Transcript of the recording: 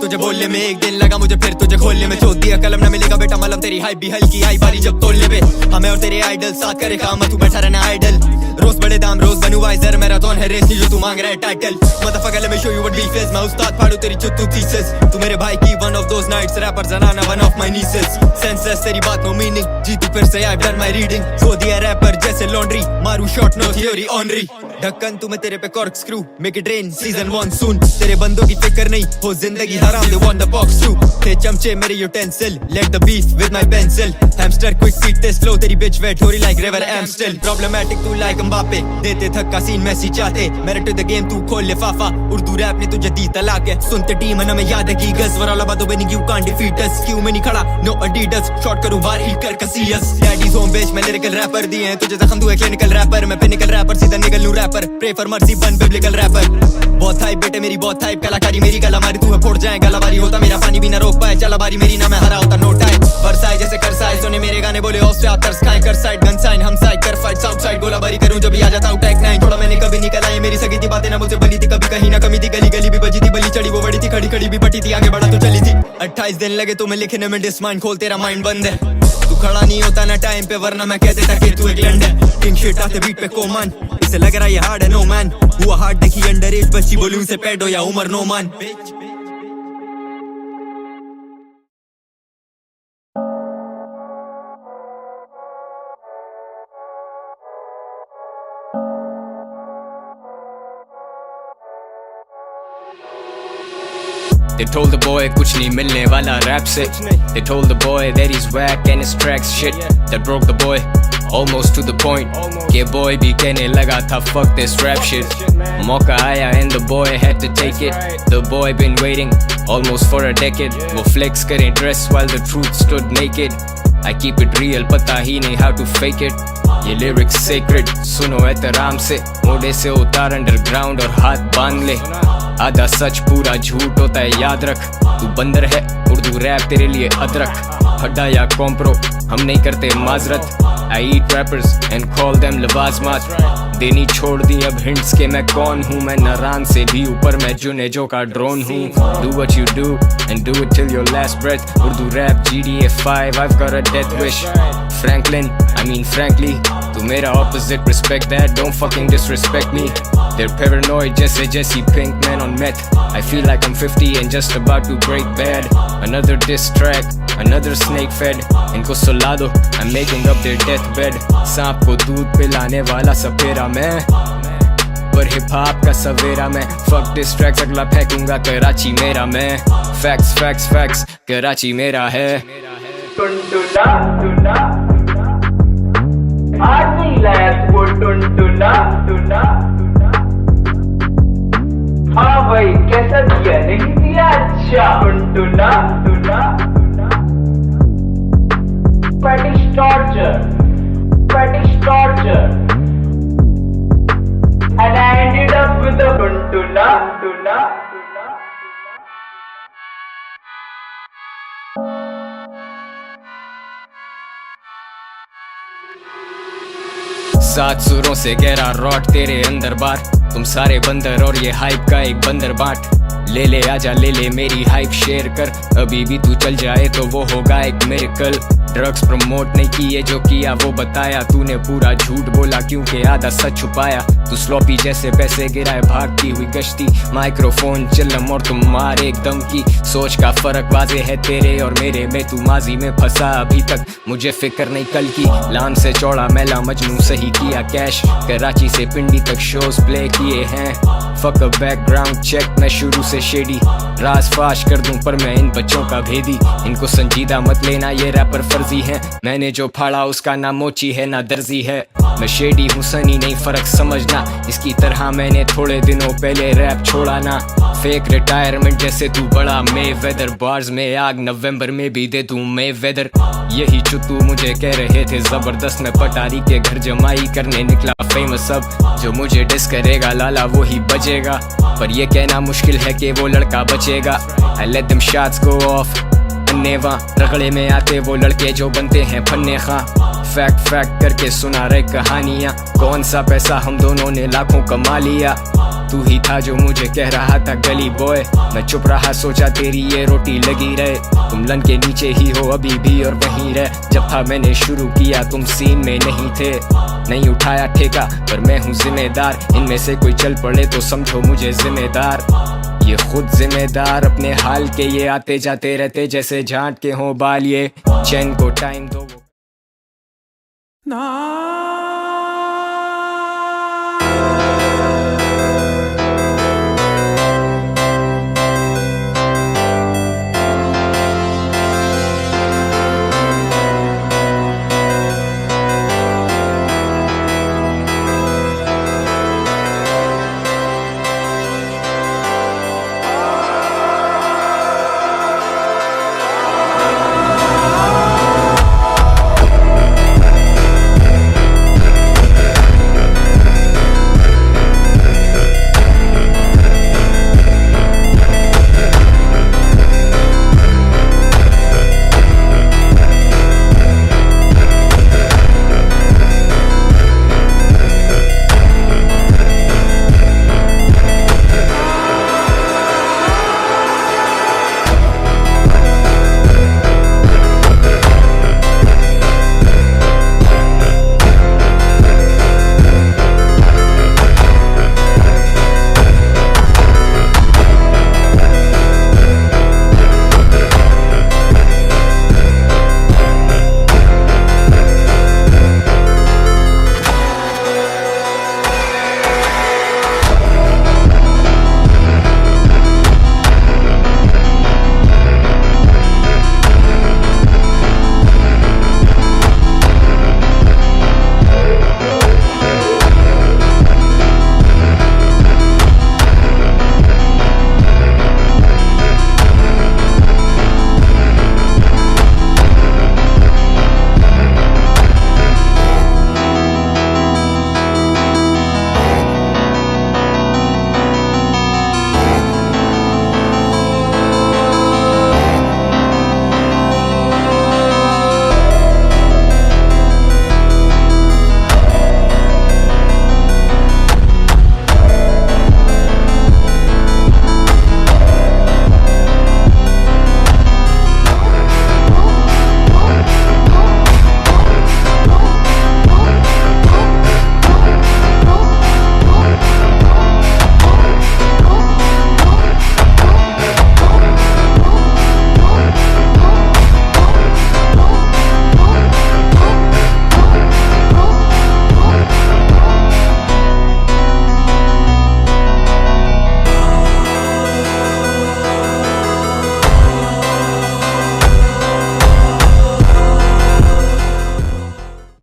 तुझे बोलने में, एक दिन लगा मुझे फिर तुझे खोलने में। चोट दिया कलम ना मिलेगा बेटा मलम, तेरी हाइप भी हल्की आई बारी जब तोड़ने पे। हमें और तेरे आइडल साथ करे काम, तू बैठा रहना आइडल। रोज बड़े दाम रोज बनू वाइजर, मैराथन है रेस नहीं जो तू मांग रहा है title. Motherfucker let me show you what beef is, मैं उस्ताद फाड़ू तेरी चुत्तू थीसिस। तू मेरे भाई की one of those nights, rapper जनाना one of my nieces। Senseless तेरी बात no meaning, जीती फिर से I've done my reading। खो दिया रैपर जैसे लॉन्ड्री, मारू शॉट नो थियोरी ऑनरी। ढक्कन तुम्हें तेरे पे cork screw, make it rain season 1 सून। तेरे बंदों की फिक्र नहीं हो जिंदगी हराम, they want the box too। थे चमचे मेरे utensil, let the beef with my pencil। Hamster quick feet test slow, तेरी bitch wet हो रही like river am still। Problematic तू like Mbappe, देते थक्का सीन मैसी चाहते। मेरे to the game तू खोल लिफाफा, उर्दू रैप ने तुझे दी तलाक है। सुनते टीम हमें याद है की गज वराला बातों बनी you can't defeat us। क्यों मैं नहीं खड़ा no Adidas, शॉट करूं बार हिट कर कसियस। Daddy's home bitch मैं lyrical rapper, दिए हैं तुझे जख्म दूं clinical rapper। मैं pinnacle rapper सीधा निकल लूं rapper, pray for mercy बन biblical rapper। बहुत हाइप बेटे मेरी बहुत हाइप, कलाकारी मेरी कलामारी तू है फोड़ जाए गलाबारी होता मेरा पानी भी ना रोक पाए। चला बारी मेरी ना मैं हरा होता नोट आए। बरसाए जैसे कर साए, सुने मेरे गाने बोले ऑफ से आप तरस खाएं। कर साइड गन साइन हम साइड कर फाइट साउथ साइड, गोला बारी करूं जब भी आ जाता हूं टैग 9। थोड़ा मैंने कभी निकल आई, मेरी सगी थी बातें ना मुझसे बनी थी कभी, कहीं ना कमी थी। गली गली भी बजी थी, बली चढ़ी वो बड़ी थी, खड़ी खड़ी भी पटी थी, आगे बढ़ा तो चली थी। 28 दिन लगे तुम्हें लिखने में डिसमाइंड, खोल तेरा माइंड बंद है। तू खड़ा नहीं होता ना टाइम पे, वरना मैं कह देता कि तू एक लंड है। किंग शिट आते बीट पे कोमान, इसे लग रहा ये हार्ड है नो मैन। हुआ हार्ड देखी अंडर एज बच्ची, बोलूं से पेडो या उमर नो मान। They told the boy कुछ नहीं मिलने वाला रैप से। They told the boy that he's whack and his tracks shit। That broke the boy almost to the point कि boy भी कहने लगा था fuck this rap shit। मौका आया and the boy had to take it। The boy been waiting almost for a decade। वो flex करें dress while the truth stood naked। I keep it real, पता ही नहीं how to fake it। ये lyrics sacred, सुनो एहतराम से। मोड़े से उतार underground और हाथ बांध ले। आधा सच पूरा झूठ होता है याद रख। तू बंदर है उर्दू रैप तेरे लिए अदरक। हड्डा या कॉम्प्रो हम नहीं करते माजरत। I eat rappers and call them लवाजमात। देनी छोड़ दी अब हिंट्स के मैं कौन हूँ। मैं नारान से भी ऊपर मैं जुनेजो का ड्रोन हूँ। Do what you do and do it till your last breath। Urdu rap GTA 5 I've got a death wish। Franklin I mean frankly तू मेरा opposite, respect that, don't fucking disrespect me। They're paranoid जैसे Jesse Pinkman on meth। I feel like I'm 50 and just about to break bad। Another diss track, another snake fed। इनको सुला दो I'm making up their deathbed। सांप को दूध पिलाने वाला सपेरा मैं, पर हिप हॉप का सवेरा मैं। Fuck diss tracks अगला फेंकूंगा कराची मेरा मैं। Facts facts facts कराची मेरा है। टुनटुना टुना आज नहीं लाया वो टुनटुना टुना। हाँ भाई कैसा दिया, नहीं दिया अच्छा। टुनटुना tuna fetish torture, fetish torture। And I ended up with a टुनटुना टुना। सात सुरों से गहरा रॉट तेरे अंदर बार। तुम सारे बंदर और ये हाइप का एक बंदर बाट। ले ले आजा ले ले मेरी हाइप शेयर कर। अभी भी तू चल जाए तो वो होगा एक मिरेकल। ड्रग्स प्रमोट नहीं किए जो किया वो बताया। तूने पूरा झूठ बोला क्योंकि आधा सच छुपाया। तू स्लॉपी जैसे पैसे गिराए भागती हुई कश्ती। माइक्रोफोन चिल्लम और तुम मार एकदम की। सोच का फर्क वाजे है तेरे और मेरे में। तू माजी में फंसा अभी तक मुझे फिक्र नहीं कल की। लाम से चौड़ा मैला मजनू सही किया कैश। कराची से पिंडी तक शोज प्ले किए हैं। फक बैकग्राउंड चेक मैं शुरू से शेडी। राज फाश कर दूं पर मैं इन बच्चों का भेदी। इनको संजीदा मत लेना ये रैपर फर्जी है। मैंने जो फाड़ा उसका ना मोची है ना दर्जी है। मैं शेडी हूँ सनी नहीं फर्क समझना। इसकी तरह मैंने थोड़े दिनों पहले रैप छोड़ा ना। फेक रिटायरमेंट जैसे तू बड़ा मे वेदर। बार्स में आग नवंबर में भी दे तू मे वेदर। यही चुतू मुझे कह रहे थे जबरदस्त। मैं पटारी के घर जमाई करने निकला फेमस। अब जो मुझे डिस करेगा लाला वो ही बचेगा। पर ये कहना मुश्किल है कि वो लड़का बचेगा। I let them shots go off। अन्नेवा रगड़े में आते वो लड़के जो बनते हैं फन्ने खां। फैक्ट फैक्ट करके सुना रहे कहानियाँ। कौन सा पैसा हम दोनों ने लाखों कमा लिया। तू ही था जो मुझे कह रहा था गली बॉय। मैं चुप रहा, सोचा तेरी ये रोटी लगी रहे। तुम लन के नीचे ही हो अभी भी और वहीं रह। जब था मैंने शुरू किया तुम सीन में नहीं थे। नहीं उठाया ठेका पर मैं हूँ जिम्मेदार। इनमें से कोई चल पड़े तो समझो मुझे जिम्मेदार। ये खुद जिम्मेदार अपने हाल के, ये आते जाते रहते जैसे झांट के हों बाल। ये चैन को टाइम दो।